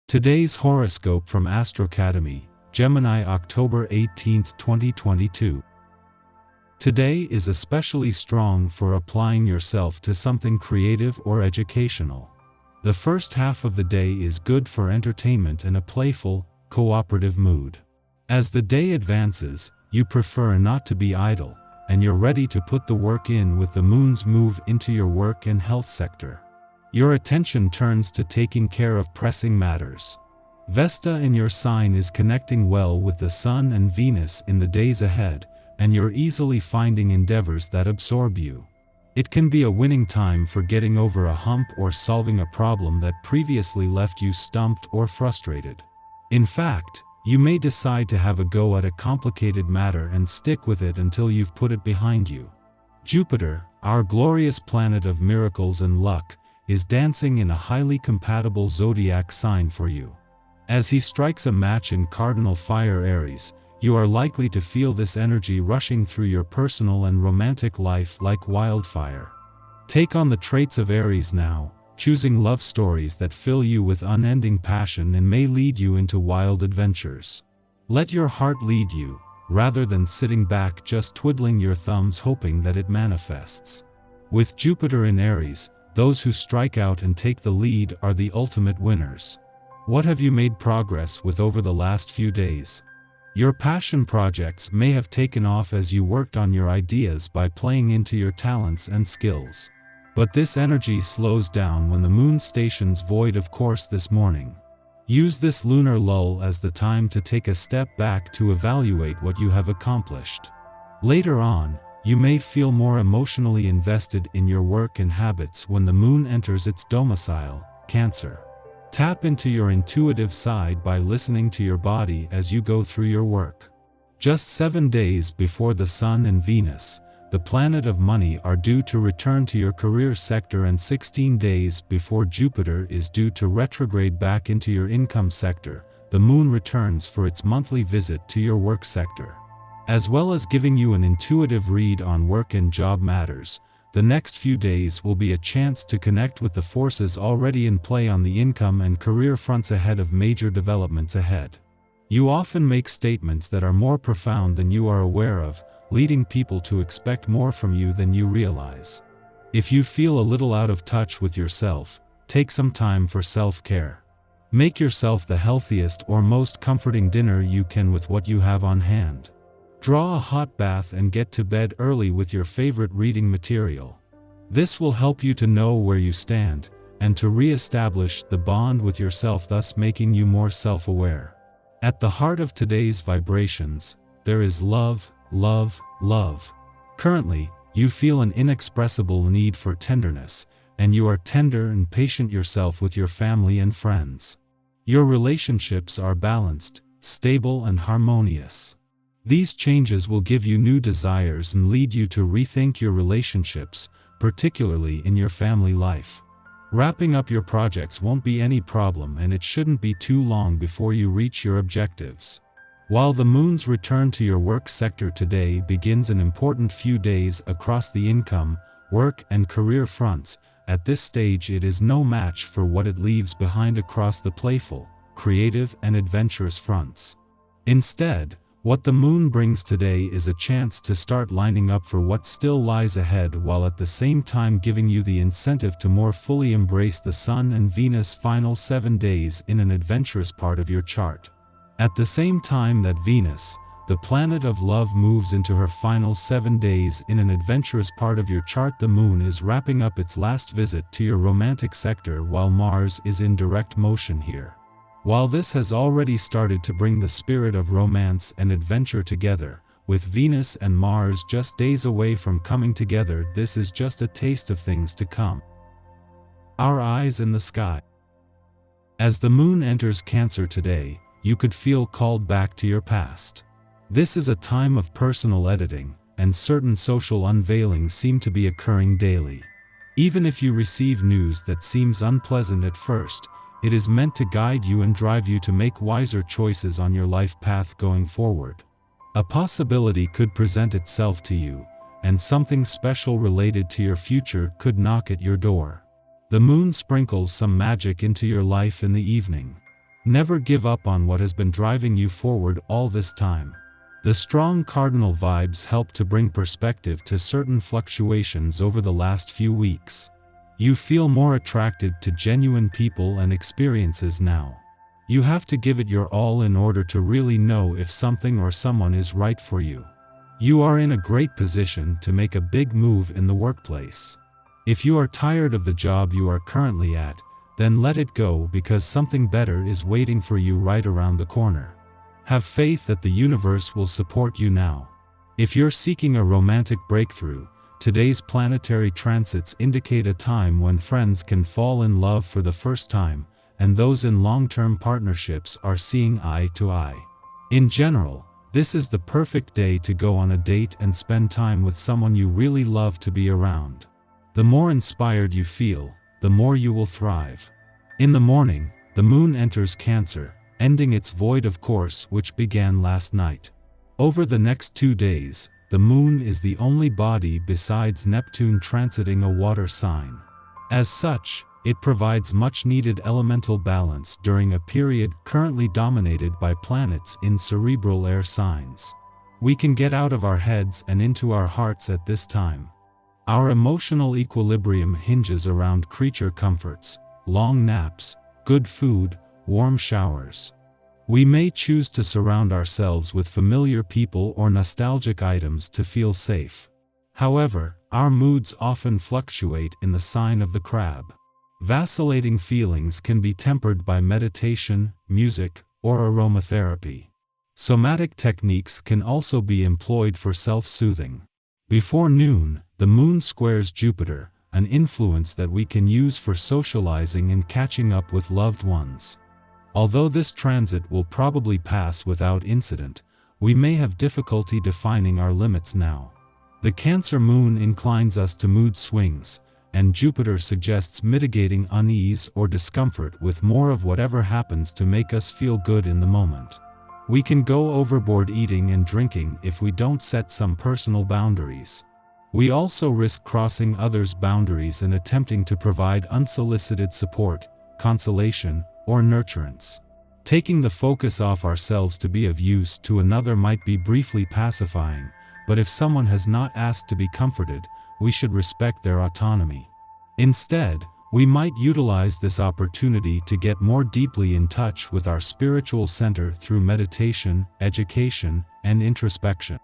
Today's horoscope from Academy, Gemini, October 18, 2022. Today is especially strong for applying yourself to something creative or educational. The first half of the day is good for entertainment and a playful, cooperative mood. As the day advances, you prefer not to be idle, and you're ready to put the work in with the moon's move into your work and health sector. Your attention turns to taking care of pressing matters. Vesta in your sign is connecting well with the Sun and Venus in the days ahead, and you're easily finding endeavors that absorb you. It can be a winning time for getting over a hump or solving a problem that previously left you stumped or frustrated. In fact, you may decide to have a go at a complicated matter and stick with it until you've put it behind you. Jupiter, our glorious planet of miracles and luck, is dancing in a highly compatible zodiac sign for you. As he strikes a match in cardinal fire Aries, you are likely to feel this energy rushing through your personal and romantic life like wildfire. Take on the traits of Aries now, choosing love stories that fill you with unending passion and may lead you into wild adventures. Let your heart lead you, rather than sitting back just twiddling your thumbs hoping that it manifests. With Jupiter in Aries, those who strike out and take the lead are the ultimate winners. What have you made progress with over the last few days? Your passion projects may have taken off as you worked on your ideas by playing into your talents and skills. But this energy slows down when the moon stations void of course this morning. Use this lunar lull as the time to take a step back to evaluate what you have accomplished. Later on, you may feel more emotionally invested in your work and habits when the moon enters its domicile, Cancer. Tap into your intuitive side by listening to your body as you go through your work. Just 7 days before the Sun and Venus, the planet of money, are due to return to your career sector, and 16 days before Jupiter is due to retrograde back into your income sector, the moon returns for its monthly visit to your work sector. As well as giving you an intuitive read on work and job matters, the next few days will be a chance to connect with the forces already in play on the income and career fronts ahead of major developments ahead. You often make statements that are more profound than you are aware of, leading people to expect more from you than you realize. If you feel a little out of touch with yourself, take some time for self-care. Make yourself the healthiest or most comforting dinner you can with what you have on hand. Draw a hot bath and get to bed early with your favorite reading material. This will help you to know where you stand, and to re-establish the bond with yourself, thus making you more self-aware. At the heart of today's vibrations, there is love, love, love. Currently, you feel an inexpressible need for tenderness, and you are tender and patient yourself with your family and friends. Your relationships are balanced, stable and harmonious. These changes will give you new desires and lead you to rethink your relationships, particularly in your family life. Wrapping up your projects won't be any problem, and it shouldn't be too long before you reach your objectives. While the moon's return to your work sector today begins an important few days across the income, work and career fronts, at this stage it is no match for what it leaves behind across the playful, creative and adventurous fronts. Instead, what the moon brings today is a chance to start lining up for what still lies ahead, while at the same time giving you the incentive to more fully embrace the Sun and Venus final 7 days in an adventurous part of your chart. At the same time that Venus, the planet of love, moves into her final 7 days in an adventurous part of your chart, the moon is wrapping up its last visit to your romantic sector while Mars is in direct motion here. While this has already started to bring the spirit of romance and adventure together, with Venus and Mars just days away from coming together, this is just a taste of things to come. Our eyes in the sky. As the moon enters Cancer today, you could feel called back to your past. This is a time of personal editing, and certain social unveilings seem to be occurring daily. Even if you receive news that seems unpleasant at first, it is meant to guide you and drive you to make wiser choices on your life path going forward. A possibility could present itself to you, and something special related to your future could knock at your door. The moon sprinkles some magic into your life in the evening. Never give up on what has been driving you forward all this time. The strong cardinal vibes help to bring perspective to certain fluctuations over the last few weeks. You feel more attracted to genuine people and experiences now. You have to give it your all in order to really know if something or someone is right for you. You are in a great position to make a big move in the workplace. If you are tired of the job you are currently at, then let it go because something better is waiting for you right around the corner. Have faith that the universe will support you now. If you're seeking a romantic breakthrough, today's planetary transits indicate a time when friends can fall in love for the first time, and those in long-term partnerships are seeing eye to eye. In general, this is the perfect day to go on a date and spend time with someone you really love to be around. The more inspired you feel, the more you will thrive. In the morning, the moon enters Cancer, ending its void of course which began last night. Over the next 2 days, the moon is the only body besides Neptune transiting a water sign. As such, it provides much-needed elemental balance during a period currently dominated by planets in cerebral air signs. We can get out of our heads and into our hearts at this time. Our emotional equilibrium hinges around creature comforts, long naps, good food, warm showers. We may choose to surround ourselves with familiar people or nostalgic items to feel safe. However, our moods often fluctuate in the sign of the crab. Vacillating feelings can be tempered by meditation, music, or aromatherapy. Somatic techniques can also be employed for self-soothing. Before noon, the moon squares Jupiter, an influence that we can use for socializing and catching up with loved ones. Although this transit will probably pass without incident, we may have difficulty defining our limits now. The Cancer moon inclines us to mood swings, and Jupiter suggests mitigating unease or discomfort with more of whatever happens to make us feel good in the moment. We can go overboard eating and drinking if we don't set some personal boundaries. We also risk crossing others' boundaries and attempting to provide unsolicited support, consolation, or nurturance. Taking the focus off ourselves to be of use to another might be briefly pacifying, but if someone has not asked to be comforted, we should respect their autonomy. Instead, we might utilize this opportunity to get more deeply in touch with our spiritual center through meditation, education, and introspection.